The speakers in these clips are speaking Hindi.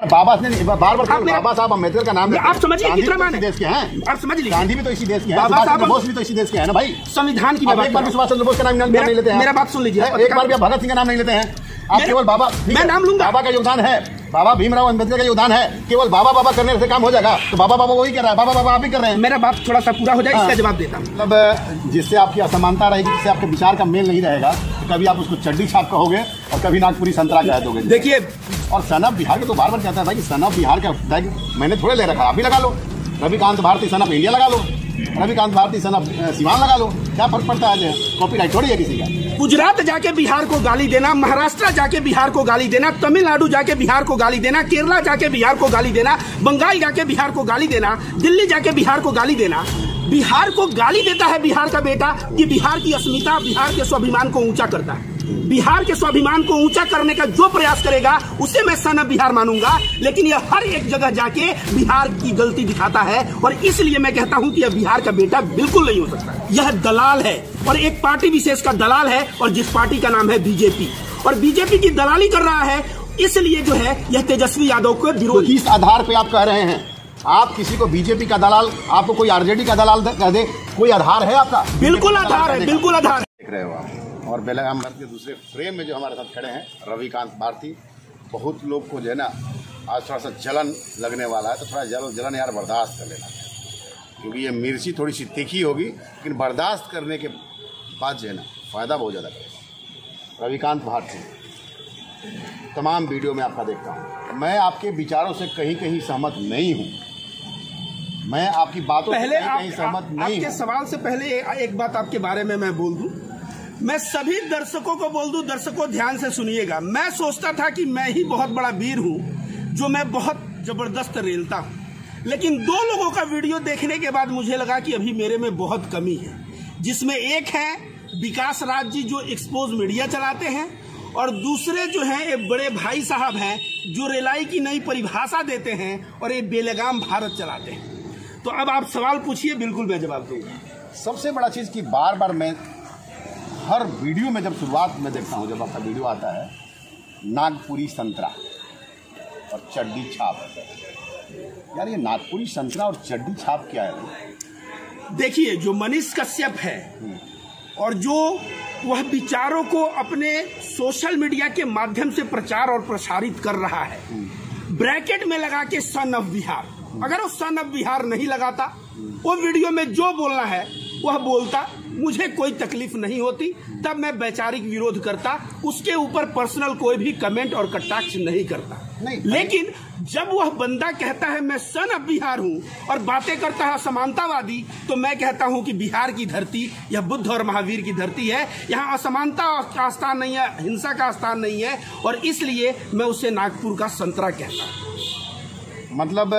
बाबा ने बार बाबा साहब अम्बेडकर का नाम आप समझिए कितना मान देश के हैं, आप समझ लीजिए गांधी भी तो इसी देश के हैं, बाबा साहब बोस भी तो इसी देश के हैं ना भाई। संविधान की एक बार भी सुभाष चंद्र बोस का नाम नहीं लेते हैं। मेरा बात सुन लीजिए, एक बार भी भगत सिंह का नाम नहीं लेते हैं आप। केवल बाबा, मैं नाम लूंगा, बाबा का योगदान है, बाबा भीमराव अम्बेडकर का योगदान है। केवल बाबा बाबा करने से काम हो जाएगा? तो बाबा बाबा वही कर रहा है, बाबा बाबा आप ही कर रहे हैं। मेरा बात थोड़ा सा पूरा हो जाए, इसका जवाब देता हूँ। मतलब जिससे आपकी असमानता रहेगी, जिससे आपके विचार का मेल नहीं रहेगा, तो कभी आप उसको चड्डी छाप कहोगे और कभी नागपुरी संतरा कह दोगे। देखिए, और सन ऑफ बिहार के तो बार बार कहता है भाई कि सन ऑफ बिहार का टैग मैंने थोड़े ले रखा, आप भी लगा लो। Ravikant Bharti son of India लगा लो, रविकांत भारती सन ऑफ सीवान लगा लो, क्या फर्क पड़ता है? कॉपीराइट थोड़ी है किसी का। गुजरात जाके बिहार को गाली देना, महाराष्ट्र जाके बिहार को गाली देना, तमिलनाडु जाके बिहार को गाली देना, केरला जाके बिहार को गाली देना, बंगाल जाके बिहार को गाली देना, दिल्ली जाके बिहार को गाली देना। बिहार को गाली देता है बिहार का बेटा कि बिहार की अस्मिता, बिहार के स्वाभिमान को ऊंचा करता है। बिहार के स्वाभिमान को ऊंचा करने का जो प्रयास करेगा उसे मैं सन ऑफ बिहार मानूंगा, लेकिन यह हर एक जगह जाके बिहार की गलती दिखाता है। और इसलिए मैं कहता हूं कि यह बिहार का बेटा बिल्कुल नहीं हो सकता। यह दलाल है और एक पार्टी विशेष का दलाल है, और जिस पार्टी का नाम है बीजेपी, और बीजेपी की दलाली कर रहा है। इसलिए जो है यह तेजस्वी यादव को विरोध। किस आधार पे आप कह रहे हैं? आप किसी को बीजेपी का दलाल, आपको कोई आरजेडी का दलाल कह दे, कोई आधार है आपका? बिल्कुल आधार है, बिल्कुल आधार है। देख रहे हो आप। और बेलगाम के दूसरे फ्रेम में जो हमारे साथ खड़े हैं रविकांत भारती। बहुत लोग को जो है ना आज थोड़ा सा जलन लगने वाला है, तो थोड़ा जलन यार बर्दाश्त कर लेना, क्योंकि ये मिर्ची थोड़ी सी तीखी होगी, लेकिन बर्दाश्त करने के बाद जो है ना फायदा बहुत ज़्यादा करेगा। रविकांत भारती, तमाम वीडियो में आपका देखता हूँ, मैं आपके विचारों से कहीं कहीं सहमत नहीं हूँ, मैं आपकी बातों से कहीं सहमत नहीं हूँ। आपके सवाल से पहले एक बात आपके बारे में मैं बोल दूं, मैं सभी दर्शकों को बोल दूं, दर्शकों ध्यान से सुनिएगा। मैं सोचता था कि मैं ही बहुत बड़ा वीर हूं, जो मैं बहुत जबरदस्त रेलता हूं, लेकिन दो लोगों का वीडियो देखने के बाद मुझे लगा कि अभी मेरे में बहुत कमी है, जिसमें एक है विकास राज जी जो एक्सपोज मीडिया चलाते हैं, और दूसरे जो हैं एक बड़े भाई साहब हैं जो रेलाई की नई परिभाषा देते हैं और ये बेलगाम भारत चलाते हैं। तो अब आप सवाल पूछिए, बिल्कुल मैं जवाब दूंगा। सबसे बड़ा चीज़ कि बार बार मैं हर वीडियो में जब शुरुआत में देखता हूँ, जब आपका वीडियो आता है, नागपुरी संतरा और चड्डी छाप। यार ये नागपुरी संतरा और चड्डी छाप क्या है? देखिए, जो मनीष कश्यप है और जो वह विचारों को अपने सोशल मीडिया के माध्यम से प्रचार और प्रसारित कर रहा है, ब्रैकेट में लगा के सन ऑफ बिहार, अगर वो सन ऑफ बिहार नहीं लगाता, वो वीडियो में जो बोलना है वह बोलता, मुझे कोई तकलीफ नहीं होती, तब मैं वैचारिक विरोध करता, उसके ऊपर पर्सनल कोई भी कमेंट और कटाक्ष नहीं करता। लेकिन जब वह बंदा कहता है मैं सन ऑफ बिहार हूं और बातें करता है असमानतावादी, तो मैं कहता हूं कि बिहार की धरती यह बुद्ध और महावीर की धरती है, यहाँ असमानता का स्थान नहीं है, हिंसा का स्थान नहीं है, और इसलिए मैं उसे नागपुर का संतरा कहता हूं। मतलब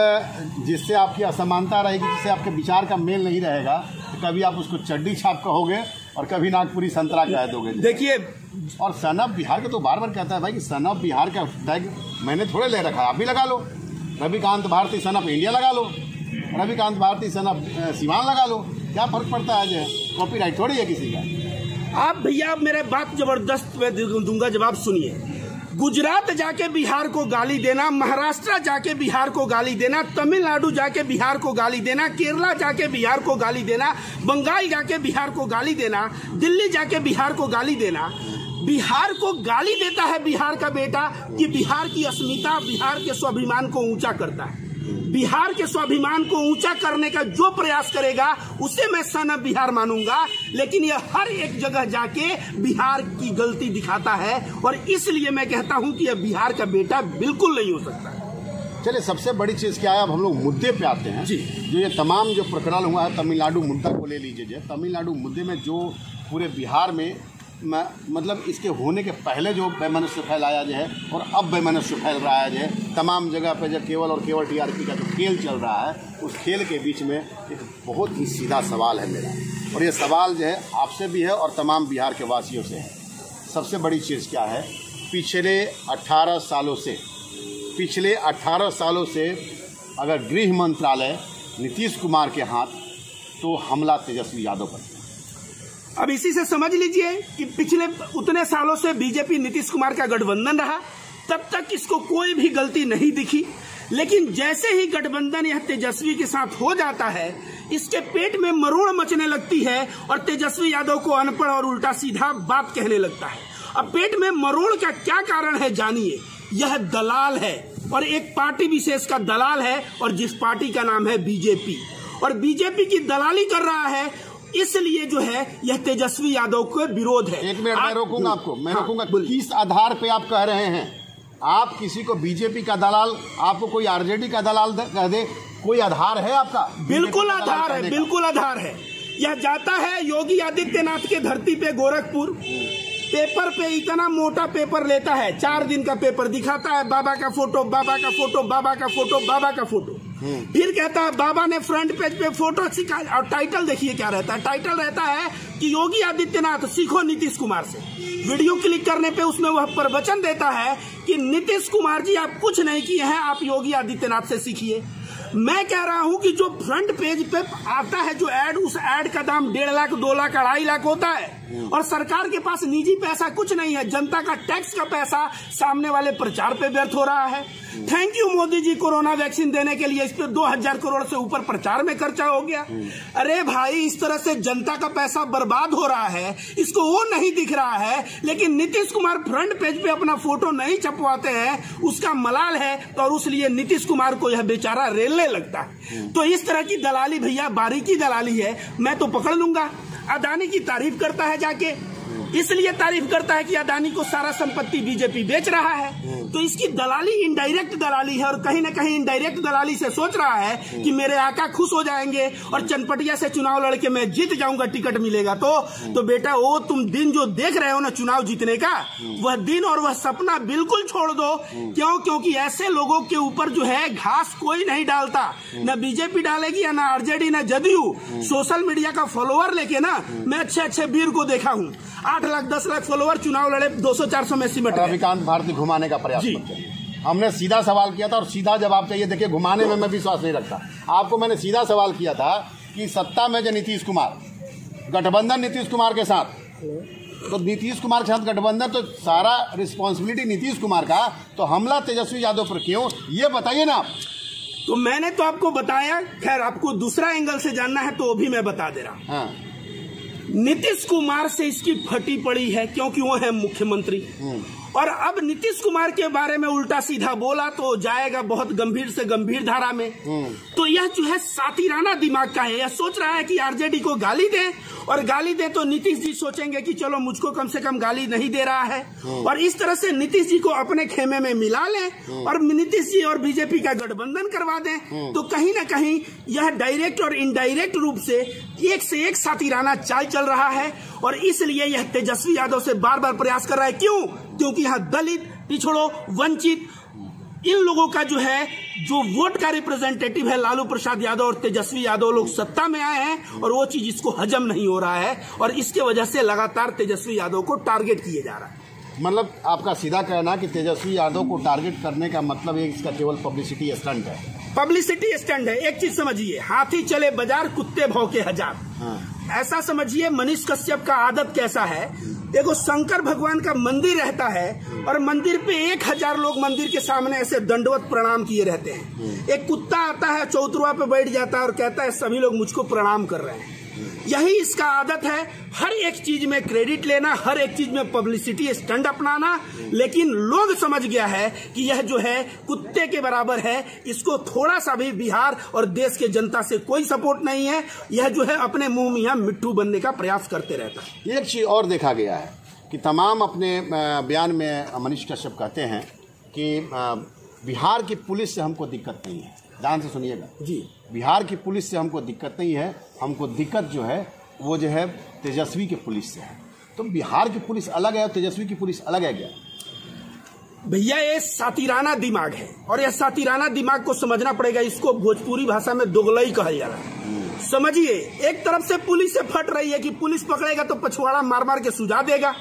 जिससे आपकी असमानता रहेगी, जिससे आपके विचार का मेल नहीं रहेगा, तो कभी आप उसको चड्डी छाप कहोगे और कभी नागपुरी संतरा कह दोगे। देखिए, और सन ऑफ बिहार के तो बार बार कहता है भाई कि सन ऑफ बिहार का टैग मैंने थोड़े ले रखा, आप भी लगा लो। Ravikant Bharti son of India लगा लो, रविकांत भारती सन ऑफ सीवान लगा लो, क्या फर्क पड़ता है? जो कॉपीराइट थोड़ी है किसी का। आप भैया मेरे बात जबरदस्त मैं दूंगा जवाब, सुनिए। गुजरात जाके बिहार को गाली देना, महाराष्ट्र जाके बिहार को गाली देना, तमिलनाडु जाके बिहार को गाली देना, केरला जाके बिहार को गाली देना, बंगाल जाके बिहार को गाली देना, दिल्ली जाके बिहार को गाली देना। बिहार को गाली देता है बिहार का बेटा कि बिहार की अस्मिता, बिहार के स्वाभिमान को ऊंचा करता है। बिहार के स्वाभिमान को ऊंचा करने का जो प्रयास करेगा उसे मैं सन ऑफ बिहार मानूंगा, लेकिन यह हर एक जगह जाके बिहार की गलती दिखाता है, और इसलिए मैं कहता हूं कि यह बिहार का बेटा बिल्कुल नहीं हो सकता। चलिए, सबसे बड़ी चीज़ क्या है, अब हम लोग मुद्दे पे आते हैं जी। जो ये तमाम जो प्रकरण हुआ है, तमिलनाडु मुद्दा को ले लीजिए। तमिलनाडु मुद्दे में जो पूरे बिहार में मतलब इसके होने के पहले जो वैमनस्य फैलाया जाए और अब वैमनस्य फैल रहा है जाए, तमाम जगह पे जो केवल और केवल टीआरपी का जो खेल चल रहा है, उस खेल के बीच में एक बहुत ही सीधा सवाल है मेरा, और ये सवाल जो है आपसे भी है और तमाम बिहार के वासियों से है। सबसे बड़ी चीज़ क्या है, पिछले 18 सालों से अगर गृह मंत्रालय नीतीश कुमार के हाथ, तो हमला तेजस्वी यादव पर। अब इसी से समझ लीजिए कि पिछले उतने सालों से बीजेपी नीतीश कुमार का गठबंधन रहा, तब तक इसको कोई भी गलती नहीं दिखी। लेकिन जैसे ही गठबंधन यह तेजस्वी के साथ हो जाता है, इसके पेट में मरोड़ मचने लगती है और तेजस्वी यादव को अनपढ़ और उल्टा सीधा बात कहने लगता है। अब पेट में मरोड़ का क्या कारण है जानिए। यह दलाल है और एक पार्टी विशेष का दलाल है, और जिस पार्टी का नाम है बीजेपी, और बीजेपी की दलाली कर रहा है, इसलिए जो है यह तेजस्वी यादव का विरोध है। एक मिनट मैं रोकूंगा आपको, मैं रोकूंगा। किस आधार पे आप कह रहे हैं? आप किसी को बीजेपी का दलाल, आपको कोई आरजेडी का दलाल कह दे, कोई आधार है आपका? बिल्कुल आधार है, बिल्कुल आधार है। यह जाता है योगी आदित्यनाथ के धरती पे गोरखपुर, पेपर पे इतना मोटा पेपर लेता है, 4 दिन का पेपर दिखाता है, बाबा का फोटो, बाबा का फोटो, बाबा का फोटो, बाबा का फोटो। फिर कहता है बाबा ने फ्रंट पेज पे फोटो सिखा, और टाइटल देखिए क्या रहता है। टाइटल रहता है कि योगी आदित्यनाथ सीखो नीतीश कुमार से। वीडियो क्लिक करने पे उसमें वह प्रवचन देता है कि नीतीश कुमार जी आप कुछ नहीं किए हैं, आप योगी आदित्यनाथ से सीखिए। मैं कह रहा हूं कि जो फ्रंट पेज पे आता है जो एड, उस एड का दाम 1.5 लाख, 2 लाख, 2.5 लाख होता है, और सरकार के पास निजी पैसा कुछ नहीं है। जनता का टैक्स का पैसा सामने वाले प्रचार पे व्यर्थ हो रहा है। Thank you Modi ji, corona vaccine देने के लिए इस पे 2000 करोड़ से ऊपर प्रचार में खर्चा हो गया। अरे भाई, इस तरह से जनता का पैसा बर्बाद हो रहा है, इसको वो नहीं दिख रहा है। लेकिन नीतीश कुमार फ्रंट पेज पे अपना फोटो नहीं छपवाते हैं, उसका मलाल है, और उसलिए नीतीश कुमार को यह बेचारा रेलने लगता है। तो इस तरह की दलाली भैया, बारीकी दलाली है, मैं तो पकड़ लूंगा। अदानी की तारीफ करता है जाके, इसलिए तारीफ करता है कि अदानी को सारा संपत्ति बीजेपी बेच रहा है। तो इसकी दलाली इनडायरेक्ट दलाली है, और कहीं ना कहीं इनडायरेक्ट दलाली से सोच रहा है कि मेरे आका खुश हो जाएंगे और चनपटिया से चुनाव लड़के मैं जीत जाऊंगा, टिकट मिलेगा। तो बेटा, वो तुम दिन जो देख रहे हो ना चुनाव जीतने का, वह दिन और वह सपना बिल्कुल छोड़ दो। क्योंकि ऐसे लोगों के ऊपर जो है घास कोई नहीं डालता, न बीजेपी डालेगी, न आरजेडी, न जदयू। सोशल मीडिया का फॉलोअर लेके ना मैं अच्छे वीर को देखा हूँ, 8 लाख 10 लाख फॉलोअर, चुनाव लड़े 200-400 में सिमट गए। रविकांत भारती घुमाने का प्रयास मत करिए। हमने सीधा सवाल किया था और सीधा जवाब चाहिए। देखिए, घुमाने में मैं विश्वास नहीं रखता। आपको मैंने सीधा सवाल किया था कि सत्ता में जो नीतीश कुमार, गठबंधन नीतीश कुमार के साथ, तो नीतीश कुमार के साथ गठबंधन, तो सारा रिस्पॉन्सिबिलिटी नीतीश कुमार का, तो हमला तेजस्वी यादव पर क्यों, ये बताइए ना आप। तो मैंने तो आपको बताया, खैर आपको दूसरा एंगल से जानना है तो वो भी मैं बता दे रहा हूं। हाँ। नीतीश कुमार से इसकी फटी पड़ी है क्योंकि वो है मुख्यमंत्री, और अब नीतीश कुमार के बारे में उल्टा सीधा बोला तो जाएगा बहुत गंभीर से गंभीर धारा में। तो यह जो है सातिराना दिमाग का है। यह सोच रहा है कि आरजेडी को गाली दे, और गाली दे तो नीतीश जी सोचेंगे कि चलो मुझको कम से कम गाली नहीं दे रहा है, और इस तरह से नीतीश जी को अपने खेमे में मिला लें और नीतीश जी और बीजेपी का गठबंधन करवा दें। तो कहीं ना कहीं यह डायरेक्ट और इनडायरेक्ट रूप से एक सातिराना चाल चल रहा है, और इसलिए यह तेजस्वी यादव से बार बार प्रयास कर रहा है। क्यों? क्योंकि यहाँ दलित, पिछड़ों, वंचित, इन लोगों का जो है, जो वोट का रिप्रेजेंटेटिव है लालू प्रसाद यादव और तेजस्वी यादव, लोग सत्ता में आए हैं, और वो चीज इसको हजम नहीं हो रहा है, और इसके वजह से लगातार तेजस्वी यादव को टारगेट किए जा रहा है। मतलब आपका सीधा कहना कि तेजस्वी यादव को टारगेट करने का मतलब ये इसका केवल पब्लिसिटी स्टंट है। पब्लिसिटी स्टंट है। एक चीज समझिए, हाथी चले बाजार, कुत्ते भौंके हजार। ऐसा समझिए मनीष कश्यप का आदत कैसा है। देखो, शंकर भगवान का मंदिर रहता है, और मंदिर पे 1000 लोग मंदिर के सामने ऐसे दंडवत प्रणाम किए रहते हैं। एक कुत्ता आता है, चौतरवा पे बैठ जाता है और कहता है सभी लोग मुझको प्रणाम कर रहे हैं। यही इसका आदत है, हर एक चीज में क्रेडिट लेना, हर एक चीज में पब्लिसिटी स्टंट अपनाना। लेकिन लोग समझ गया है कि यह जो है कुत्ते के बराबर है, इसको थोड़ा सा भी बिहार और देश के जनता से कोई सपोर्ट नहीं है। यह जो है अपने मुंह मियां मिट्टू बनने का प्रयास करते रहता है। एक चीज और देखा गया है कि तमाम अपने बयान में मनीष कश्यप कहते हैं कि बिहार की पुलिस से हमको दिक्कत नहीं है। ध्यान से सुनिएगा जी, बिहार की पुलिस से हमको दिक्कत नहीं है, हमको दिक्कत जो है वो जो है तेजस्वी की पुलिस से है। तो बिहार की पुलिस अलग है और तेजस्वी की पुलिस अलग है क्या? भैया, ये सातिराना दिमाग है, और यह सातिराना दिमाग को समझना पड़ेगा। इसको भोजपुरी भाषा में दोगलई कहा जा रहा है। समझिए, एक तरफ से पुलिस से फट रही है कि पुलिस पकड़ेगा तो पछवाड़ा मार मार के सुझा देगा,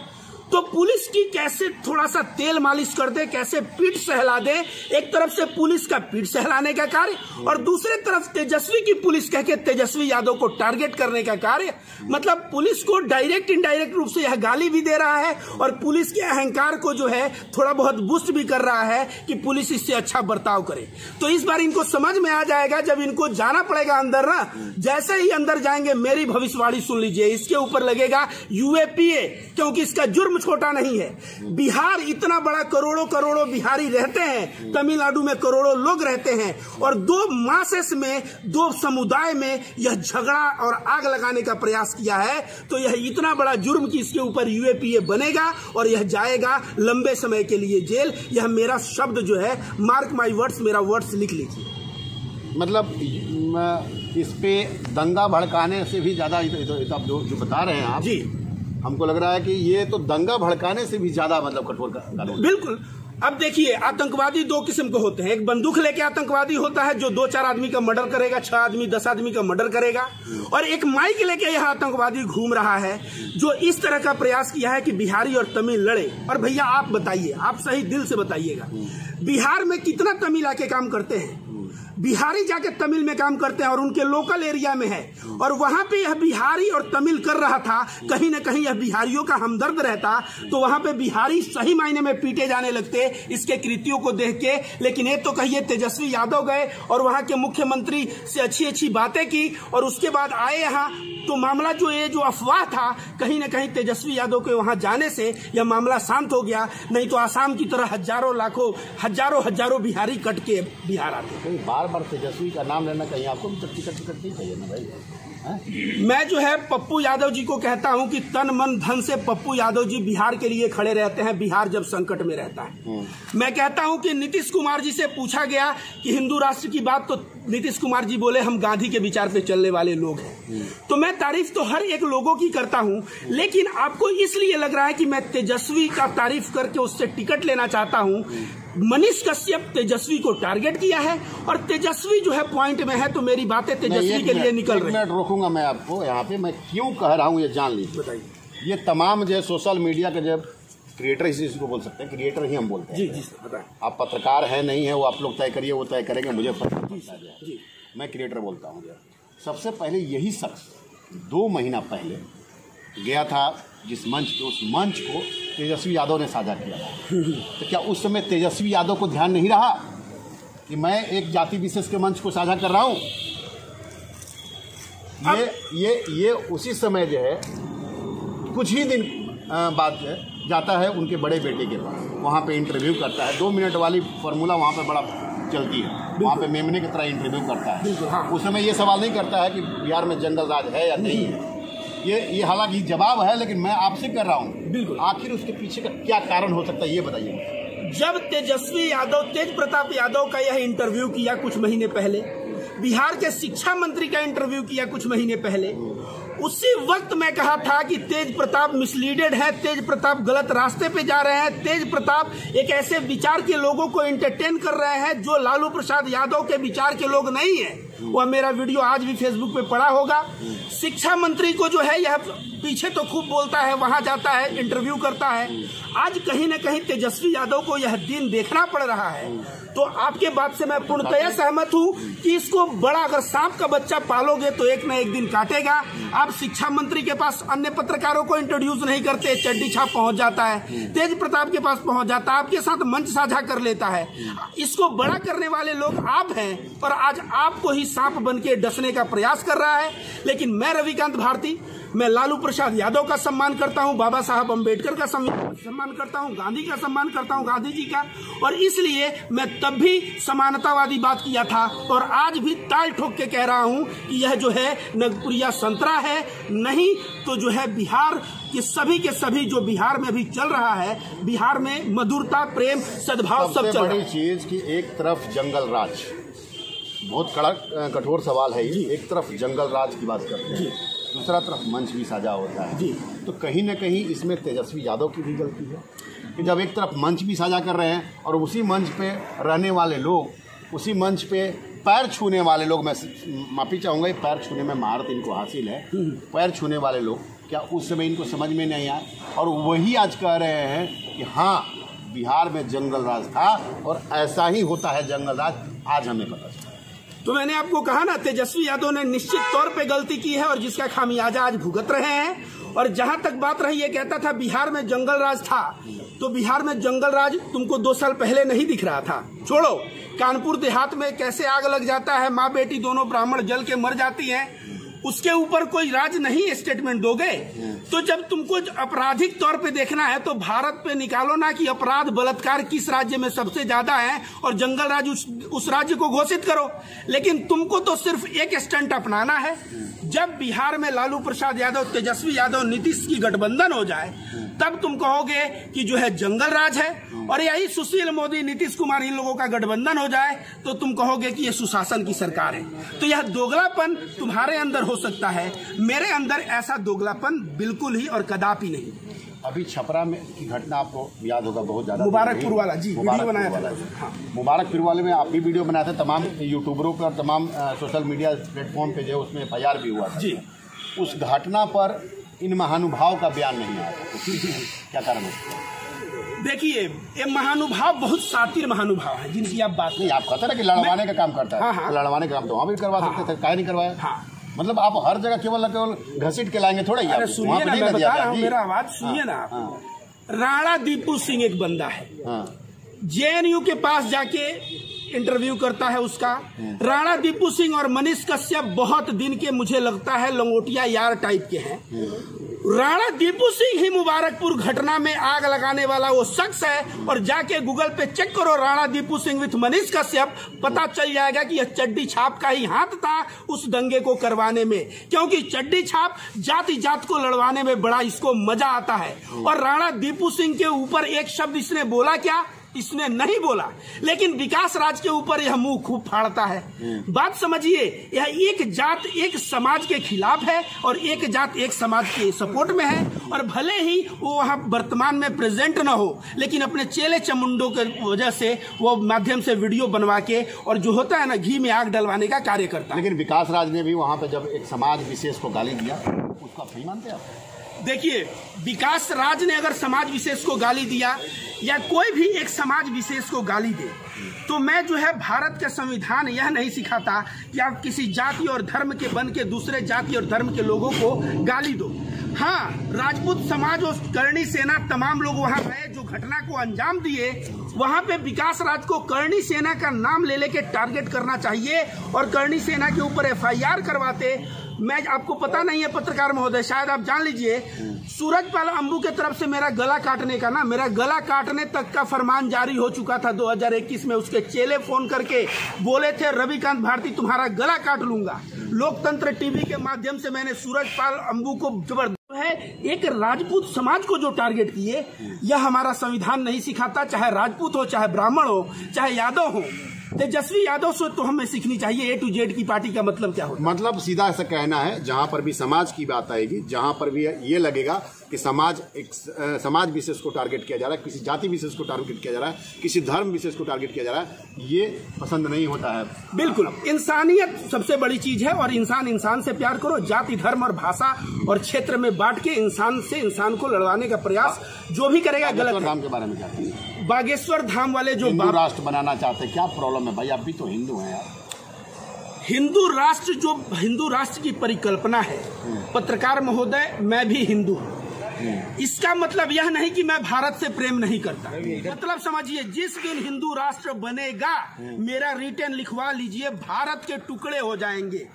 तो पुलिस की कैसे थोड़ा सा तेल मालिश कर दे, कैसे पीठ सहला दे। एक तरफ से पुलिस का पीठ सहलाने का कार्य और दूसरे तरफ तेजस्वी की पुलिस कह के तेजस्वी यादव को टारगेट करने का कार्य। मतलब पुलिस को डायरेक्ट इनडायरेक्ट रूप से यह गाली भी दे रहा है और पुलिस के अहंकार को जो है थोड़ा बहुत बूस्ट भी कर रहा है कि पुलिस इससे अच्छा बर्ताव करे। तो इस बार इनको समझ में आ जाएगा, जब इनको जाना पड़ेगा अंदर ना, जैसे ही अंदर जाएंगे मेरी भविष्यवाणी सुन लीजिए, इसके ऊपर लगेगा यूएपीए, क्योंकि इसका जुर्म छोटा नहीं है। बिहार इतना बड़ा, करोड़ों करोड़ों बिहारी रहते हैं, तमिलनाडु में करोड़ों लोग रहते हैं और दो मासेस में, दो समुदाय में यह झगड़ा और आग लगाने का प्रयास किया है। तो यह इतना बड़ा जुर्म कि इसके ऊपर यूएपीए बनेगा और यह जाएगा लंबे समय के लिए जेल। यह मेरा शब्द जो है, मार्क माई वर्ड्स, मेरा वर्ड्स लिख लीजिए। मतलब इस पे दंगा भड़काने से भी ज्यादा आप जो बता रहे हैं आप जी, हमको लग रहा है कि ये तो दंगा भड़काने से भी ज्यादा मतलब कठोर कानून। बिल्कुल। अब देखिए, आतंकवादी दो किस्म के होते हैं। एक बंदूक लेके आतंकवादी होता है जो 2-4 आदमी का मर्डर करेगा, 6 आदमी 10 आदमी का मर्डर करेगा। और एक माइक लेके यह आतंकवादी घूम रहा है जो इस तरह का प्रयास किया है कि बिहारी और तमिल लड़े। और भैया आप बताइए, आप सही दिल से बताइएगा, बिहार में कितना तमिल आके काम करते हैं? बिहारी जाके तमिल में काम करते हैं और उनके लोकल एरिया में है, और वहां पे यह बिहारी और तमिल कर रहा था। कहीं ना कहीं यह बिहारियों का हमदर्द रहता तो वहां पे बिहारी सही मायने में पीटे जाने लगते इसके कृत्यों को देख के। लेकिन ये तो कहिए तेजस्वी यादव गए और वहां के मुख्यमंत्री से अच्छी अच्छी बातें की और उसके बाद आए यहाँ, तो मामला जो अफवाह था, कहीं ना कहीं तेजस्वी यादव के वहां जाने से यह मामला शांत हो गया। नहीं तो आसाम की तरह हजारों लाखों हजारों बिहारी कट के बिहार आते। बार बार तेजस्वी का नाम लेना कहीं आपको भी टिकट नहीं चाहिए ना भाई? मैं जो है पप्पू यादव जी को कहता हूं कि तन मन धन से पप्पू यादव जी बिहार के लिए खड़े रहते हैं, बिहार जब संकट में रहता है। मैं कहता हूं कि नीतीश कुमार जी से पूछा गया कि हिंदू राष्ट्र की बात, तो नीतीश कुमार जी बोले हम गांधी के विचार पे चलने वाले लोग हैं। तो मैं तारीफ तो हर एक लोगों की करता हूं, लेकिन आपको इसलिए लग रहा है कि मैं तेजस्वी का तारीफ करके उससे टिकट लेना चाहता हूं। मनीष कश्यप तेजस्वी को टारगेट किया है और तेजस्वी जो है पॉइंट में है, तो मेरी बातें तेजस्वी के लिए निकल रही है। रोकूंगा मैं आपको यहाँ पे, मैं क्यों कह रहा हूँ ये जान लीजिए। बताइए। ये तमाम जो सोशल मीडिया के जब क्रिएटर, इसको बोल सकते हैं, क्रिएटर ही हम बोलते हैं। जी जी सर, बताएं। आप पत्रकार है नहीं है वो आप लोग तय करिए, वो तय करेंगे, मुझे पता जी। मैं क्रिएटर बोलता हूँ। सबसे पहले यही शख्स 2 महीना पहले गया था जिस मंच पे, उस मंच को तेजस्वी यादव ने साझा किया। तो क्या उस समय तेजस्वी यादव को ध्यान नहीं रहा कि मैं एक जाति विशेष के मंच को साझा कर रहा हूँ? ये उसी समय जो है कुछ ही दिन बाद जाता है उनके बड़े बेटे के पास, वहाँ पे इंटरव्यू करता है। 2 मिनट वाली फार्मूला वहाँ पे बड़ा चलती है, वहाँ पे मेमने की तरह इंटरव्यू करता है। हाँ। उस समय ये सवाल नहीं करता है कि बिहार में जंगल राज है या नहीं है। ये हालांकि जवाब है, लेकिन मैं आपसे कर रहा हूँ, बिल्कुल आखिर उसके पीछे का क्या कारण हो सकता है, ये बताइए। जब तेजस्वी यादव, तेज प्रताप यादव का यह इंटरव्यू किया कुछ महीने पहले, बिहार के शिक्षा मंत्री का इंटरव्यू किया कुछ महीने पहले, उसी वक्त मैं कहा था कि तेज प्रताप मिसलीडेड है, तेज प्रताप गलत रास्ते पे जा रहे हैं, तेज प्रताप एक ऐसे विचार के लोगों को एंटरटेन कर रहे हैं जो लालू प्रसाद यादव के विचार के लोग नहीं है। वह मेरा वीडियो आज भी फेसबुक पे पड़ा होगा। शिक्षा मंत्री को जो है यह पीछे तो खूब बोलता है, वहां जाता है, इंटरव्यू करता है। आज कहीं ना कहीं तेजस्वी यादव को यह दिन देखना पड़ रहा है। तो आपके बात से मैं पूर्णतया सहमत हूं कि इसको बड़ा, अगर सांप का बच्चा पालोगे तो एक न एक दिन काटेगा। आप शिक्षा मंत्री के पास अन्य पत्रकारों को इंट्रोड्यूस नहीं करते, चड्डी छाप पहुंच जाता है, तेज प्रताप के पास पहुंच जाता है, आपके साथ मंच साझा कर लेता है। इसको बड़ा करने वाले लोग आप हैं और आज आपको ही सांप बन के डसने का प्रयास कर रहा है। लेकिन मैं रविकांत भारती, मैं लालू प्रसाद यादव का सम्मान करता हूं, बाबा साहब अम्बेडकर का सम्मान करता हूं, गांधी का सम्मान करता हूं, गांधी जी का, और इसलिए मैं तब भी समानतावादी बात किया था और आज भी ताल ठोक के कह रहा हूं कि यह जो है नगपुरिया संतरा है, नहीं तो जो है बिहार के सभी जो बिहार में अभी चल रहा है, बिहार में मधुरता, प्रेम, सद्भाव सब चल रहा है। बड़ी चीज की एक तरफ जंगल राज, बहुत कठोर सवाल है ये, एक तरफ जंगल राज की बात करते हैं, दूसरा तरफ मंच भी साझा होता है जी। तो कहीं न कहीं इसमें तेजस्वी यादव की भी गलती है कि जब एक तरफ मंच भी साझा कर रहे हैं और उसी मंच पे रहने वाले लोग, उसी मंच पे पैर छूने वाले लोग, मैं माफी चाहूँगा, पैर छूने में महारत इनको हासिल है, पैर छूने वाले लोग क्या उस समय इनको समझ में नहीं आया? और वही आज कह रहे हैं कि हाँ, बिहार में जंगल राज था और ऐसा ही होता है जंगल राज, आज हमें पता चला। तो मैंने आपको कहा ना, तेजस्वी यादव ने निश्चित तौर पे गलती की है और जिसका खामियाजा आज भुगत रहे हैं। और जहां तक बात रही, ये कहता था बिहार में जंगल राज था, तो बिहार में जंगल राज तुमको 2 साल पहले नहीं दिख रहा था? छोड़ो, कानपुर देहात में कैसे आग लग जाता है, माँ बेटी दोनों ब्राह्मण जल के मर जाती हैं, उसके ऊपर कोई राज नहीं स्टेटमेंट दोगे? तो जब तुमको आपराधिक तौर पे देखना है तो भारत पे निकालो ना कि अपराध बलात्कार किस राज्य में सबसे ज्यादा है और जंगल राज उस राज्य को घोषित करो। लेकिन तुमको तो सिर्फ एक स्टंट अपनाना है। जब बिहार में लालू प्रसाद यादव, तेजस्वी यादव, नीतीश की गठबंधन हो जाए, तब तुम कहोगे कि जो है जंगल राज है। और यही सुशील मोदी, नीतीश कुमार, इन लोगों का गठबंधन हो जाए तो तुम कहोगे कि ये सुशासन की सरकार है। तो यह दोगलापन तुम्हारे अंदर हो सकता है, मेरे अंदर ऐसा दोगलापन बिल्कुल ही और कदापि नहीं। अभी छपरा में की घटना आपको याद होगा, बहुत ज्यादा मुबारकपुर वाला, जी, वीडियो बनाया था। हाँ, मुबारकपुर वाले में आप भी वीडियो बनाए थे, तमाम यूट्यूबरों पर और तमाम सोशल मीडिया प्लेटफॉर्म पे जो उसमें FIR भी हुआ था जी। उस घटना पर इन महानुभाव का बयान नहीं आया, क्या कारण है? देखिए, ये महानुभाव बहुत सातिर महानुभाव है जिनकी आप बात नहीं, आप कहते ना कि लड़वाने का काम करता है। हाँ, हाँ। लड़वाने का काम तो वहाँ भी करवा सकते थे, काहे नहीं करवाया? हाँ। मतलब आप हर जगह केवल घसीट के लाएंगे थोड़ा ही। अरे सुनिए ना, मैं बता रहा हूँ, मेरा आवाज सुनिए ना आप। राणा दीपू सिंह एक बंदा है, JNU के पास जाके इंटरव्यू करता है उसका। राणा दीपू सिंह और मनीष कश्यप बहुत दिन के, मुझे लगता है, लंगोटिया यार टाइप के हैं। राणा दीपू सिंह ही मुबारकपुर घटना में आग लगाने वाला वो शख्स है। और जाके गूगल पे चेक करो, राणा दीपू सिंह विथ मनीष कश्यप, पता चल जाएगा कि यह चड्डी छाप का ही हाथ था उस दंगे को करवाने में। क्योंकि चड्डी छाप जाति जात को लड़वाने में बड़ा इसको मजा आता है। और राणा दीपू सिंह के ऊपर एक शब्द इसने बोला क्या? इसने नहीं बोला, लेकिन विकास राज के ऊपर यह मुंह खूब फाड़ता है। बात समझिए, यह एक जात एक समाज के खिलाफ है और एक जात एक समाज के सपोर्ट में है। और भले ही वो वहां वर्तमान में प्रेजेंट न हो, लेकिन अपने चेले चमुंडों के वजह से वो माध्यम से वीडियो बनवा के और जो होता है ना, घी में आग डलवाने का कार्य करता है। लेकिन विकास राज ने भी वहां पे जब एक समाज विशेष को गाली दिया, उसका सही मानते हैं आप? देखिए, विकास राज ने अगर समाज विशेष को गाली दिया या कोई भी एक समाज विशेष को गाली दे, तो मैं जो है, भारत का संविधान यह नहीं सिखाता कि आप किसी जाति और धर्म के बन के दूसरे जाति और धर्म के लोगों को गाली दो। हाँ, राजपूत समाज और करणी सेना तमाम लोग वहां गए जो घटना को अंजाम दिए। वहां पे विकास राज को करणी सेना का नाम ले लेके टारगेट करना चाहिए और करणी सेना के ऊपर FIR करवाते। मैं, आपको पता नहीं है पत्रकार महोदय, शायद आप जान लीजिए, सूरजपाल अंबू के तरफ से मेरा गला काटने का ना, मेरा गला काटने तक का फरमान जारी हो चुका था 2021 में। उसके चेले फोन करके बोले थे, रविकांत भारती तुम्हारा गला काट लूंगा। लोकतंत्र टीवी के माध्यम से मैंने सूरजपाल अंबू को जबरदस्त है, एक राजपूत समाज को जो टारगेट किए, यह हमारा संविधान नहीं सिखाता। चाहे राजपूत हो, चाहे ब्राह्मण हो, चाहे यादव हो। तेजस्वी यादव से तो हमें सीखनी चाहिए A to Z की पार्टी का मतलब क्या होता है। मतलब सीधा ऐसा कहना है, जहां पर भी समाज की बात आएगी, जहां पर भी ये लगेगा कि समाज विशेष को टारगेट किया जा रहा है, किसी जाति विशेष को टारगेट किया जा रहा है, किसी धर्म विशेष को टारगेट किया जा रहा है, ये पसंद नहीं होता है। बिल्कुल, इंसानियत सबसे बड़ी चीज है और इंसान से प्यार करो। जाति, धर्म और भाषा और क्षेत्र में बांट के इंसान से इंसान को लड़वाने का प्रयास जो भी करेगा गलत है। धाम के बारे में क्या है? बागेश्वर धाम वाले जो हिंदू राष्ट्र बनाना चाहते हैं, क्या प्रॉब्लम है भाई? आप भी तो हिंदू हैं यार। हिंदू राष्ट्र की परिकल्पना है, पत्रकार महोदय, मैं भी हिंदू हूँ। इसका मतलब यह नहीं कि मैं भारत से प्रेम नहीं करता। मतलब समझिए, जिस दिन हिंदू राष्ट्र बनेगा, मेरा रिटर्न लिखवा लीजिए, भारत के टुकड़े हो जाएंगे।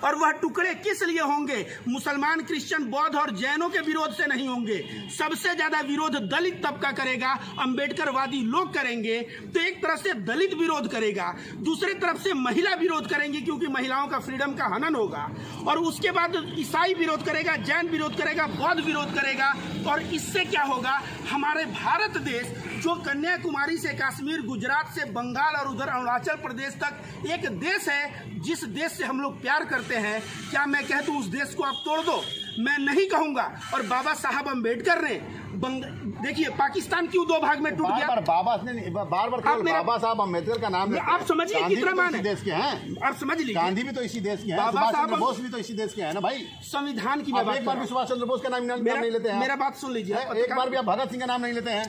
और वह टुकड़े किस लिए होंगे? मुसलमान, क्रिश्चियन, बौद्ध और जैनों के विरोध से नहीं होंगे। सबसे ज्यादा विरोध दलित तबका करेगा, अम्बेडकरवादी लोग करेंगे। तो एक तरफ से दलित विरोध करेगा, दूसरी तरफ से महिला विरोध करेंगी क्योंकि महिलाओं का फ्रीडम का हनन होगा। और उसके बाद ईसाई विरोध करेगा, जैन विरोध करेगा, बौद्ध विरोध करेगा। और इससे क्या होगा? हमारे भारत देश जो कन्याकुमारी से कश्मीर, गुजरात से बंगाल और उधर अरुणाचल प्रदेश तक एक देश है, जिस देश से हम लोग प्यार करते हैं, क्या मैं कह दूं उस देश को आप तोड़ दो? मैं नहीं कहूंगा। और बाबा साहब अम्बेडकर ने देखिए पाकिस्तान क्यों दो भाग में टूट गया? बार बाबा साहब अम्बेडकर का नाम आप समझिए कितना मान है देश के हैं, आप समझ लीजिए। गांधी भी तो इसी देश के हैं, सुभाष चंद्र बोस भी तो इसी देश के हैं ना भाई। संविधान की एक बार भी सुभाष चंद्र बोस का नाम नहीं लेते हैं। मेरा बात सुन लीजिए, एक बार भी आप भगत सिंह का नाम नहीं लेते हैं।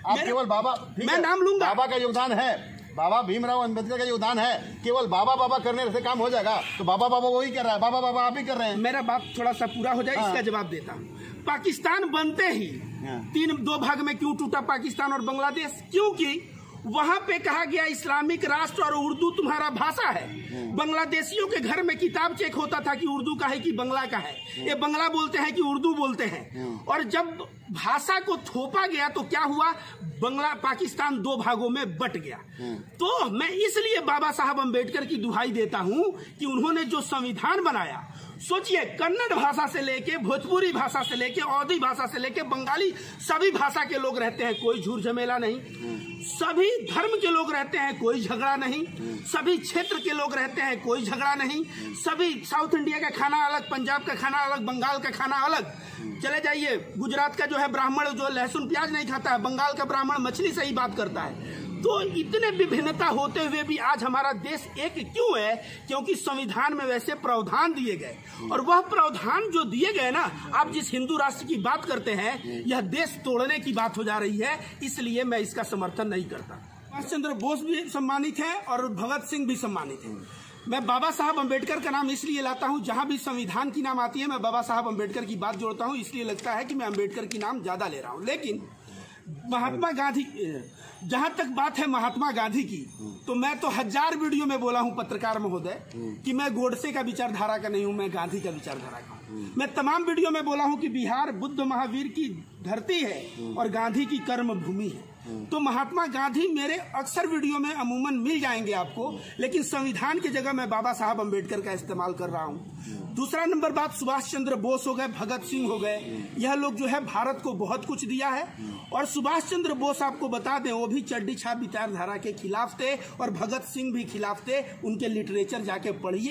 आप केवल बाबा, मैं नाम लूंगा, बाबा का योगदान है, बाबा भीमराव अंबेडकर का योगदान है। केवल बाबा बाबा करने से काम हो जाएगा? तो बाबा बाबा वही कर रहा है, बाबा बाबा आप ही कर रहे हैं। मेरा बात थोड़ा सा पूरा हो जाए, इसका जवाब देता हूँ। पाकिस्तान बनते ही दो भाग में क्यों टूटा पाकिस्तान और बांग्लादेश? क्योंकि वहां पे कहा गया इस्लामिक राष्ट्र और उर्दू तुम्हारा भाषा है। बांग्लादेशियों के घर में किताब चेक होता था कि उर्दू का है कि बंगला का है, ये बंगला बोलते हैं कि उर्दू बोलते हैं। और जब भाषा को थोपा गया तो क्या हुआ, पाकिस्तान दो भागों में बट गया। तो मैं इसलिए बाबा साहब अम्बेडकर की दुहाई देता हूं कि उन्होंने जो संविधान बनाया, सोचिए कन्नड़ भाषा से लेके भोजपुरी भाषा से लेके अवधी भाषा से लेके बंगाली, सभी भाषा के लोग रहते हैं, कोई झूठ झमेला नहीं। सभी धर्म के लोग रहते हैं, कोई झगड़ा नहीं। सभी क्षेत्र के लोग रहते हैं, कोई झगड़ा नहीं। सभी साउथ इंडिया का खाना अलग, पंजाब का खाना अलग, बंगाल का खाना अलग। चले जाइए गुजरात का जो है ब्राह्मण जो लहसुन प्याज नहीं खाता है, बंगाल का ब्राह्मण मछली से ही बात करता है। तो इतने विभिन्नता होते हुए भी आज हमारा देश एक क्यों है? क्योंकि संविधान में वैसे प्रावधान दिए गए, और वह प्रावधान जो दिए गए ना, आप जिस हिंदू राष्ट्र की बात करते हैं, यह देश तोड़ने की बात हो जा रही है। इसलिए मैं इसका समर्थन नहीं करता। सुभाष चंद्र बोस भी सम्मानित है और भगत सिंह भी सम्मानित है। मैं बाबा साहब अम्बेडकर का नाम इसलिए लाता हूं, जहां भी संविधान की नाम आती है मैं बाबा साहब अम्बेडकर की बात जोड़ता हूं, इसलिए लगता है कि मैं अम्बेडकर की नाम ज्यादा ले रहा हूं। लेकिन महात्मा गांधी, जहां तक बात है महात्मा गांधी की, तो मैं तो 1000 वीडियो में बोला हूं पत्रकार महोदय कि मैं गोडसे का विचारधारा का नहीं हूं, मैं गांधी का विचारधारा का हूं। मैं तमाम वीडियो में बोला हूं कि बिहार बुद्ध महावीर की धरती है और गांधी की कर्म भूमि है। तो महात्मा गांधी मेरे अक्सर वीडियो में अमूमन मिल जाएंगे आपको, लेकिन संविधान की जगह मैं बाबा साहब अम्बेडकर का इस्तेमाल कर रहा हूं। दूसरा नंबर बात, सुभाष चंद्र बोस हो गए, भगत सिंह हो गए, यह लोग जो है भारत को बहुत कुछ दिया है। और सुभाष चंद्र बोस आपको बता दें, वो भी चड्डी छाप विचारधारा के खिलाफ थे और भगत सिंह भी खिलाफ थे। उनके लिटरेचर जाके पढ़िए।